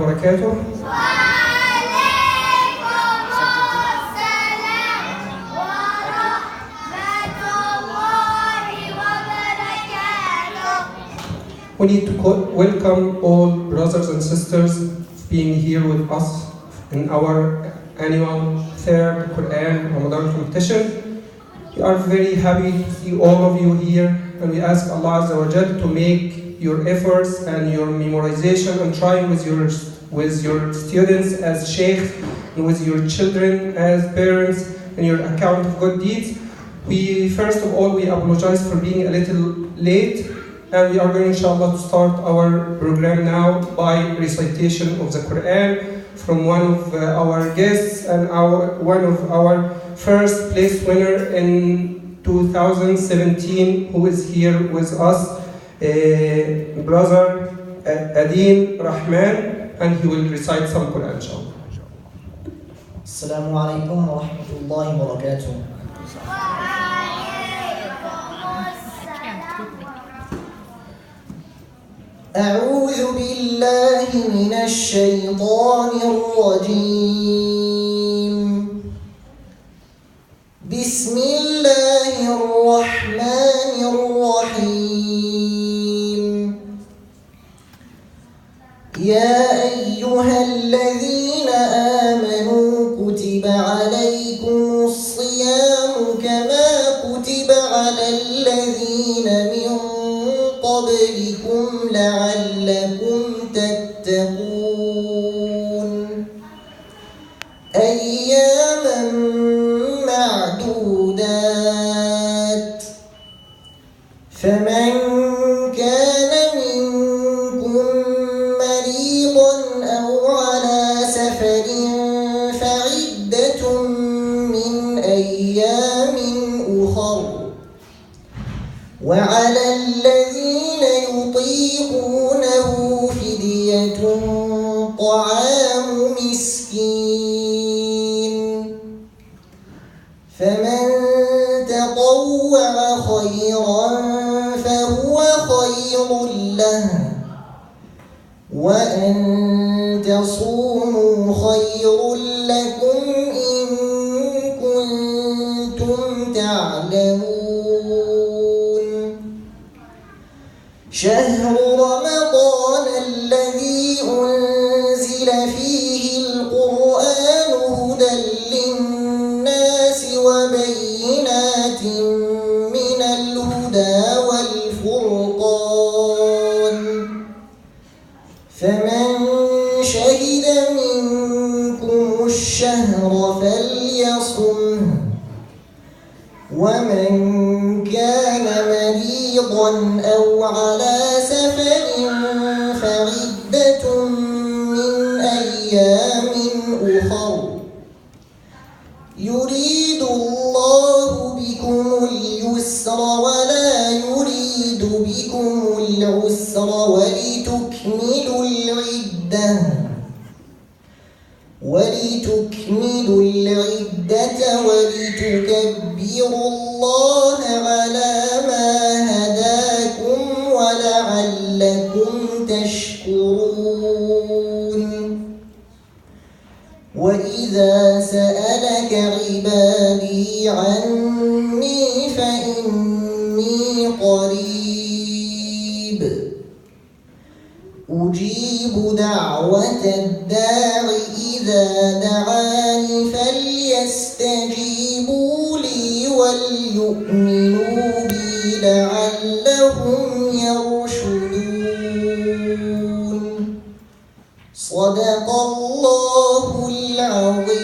وبركاته. We need to welcome all brothers and sisters being here with us in our annual third Quran Ramadan competition. We are very happy to see all of you here, and we ask Allah Azza wa Jal to make your efforts and your memorization and trying with your students as sheikh and with your children as parents and your account of good deeds. First of all, we apologize for being a little late, and we are going inshallah to start our program now by recitation of the Quran from one of our guests and one of our first place winner in 2017 who is here with us, brother عدين Rahman, and he will recite some Quran inshallah. Assalamu alaikum wa rahmatullahi wa barakatuh. أعوذ بالله من الشيطان الرجيم. بسم الله الرحمن الرحيم. يا أيها الذين آمنوا كتب عليكم الصيام كما كتب على الذين من قبلكم لعلكم تتقون أياما معدودات فمن كان منكم مريضا أو على سفر فعدة من أيام أخر وعلى الذين يطيقونه فدية طعام مسكين فمن تطوع خيرا فهو خير له وأن تصوموا خير لكم إن كنتم تعلمون. شهر رمضان الذي أنزل فيه القرآن هدى للناس وبينات من الهدى والفرقان فمن شهد منكم الشهر فليصمه ومن كان مريضا أو على سفر فعدة من أيام أخر يريد الله بكم اليسر ولا يريد بكم العسر ولتكملوا العدة ولتكبروا الله على ما هداكم ولعلكم تشكرون. وإذا سألك عبادي عني فإني قريب أجيب دعوة الداع إذا دعاني فليستجيبوا لي وليؤمنوا بي لعلهم يرشدون. صدق الله العظيم.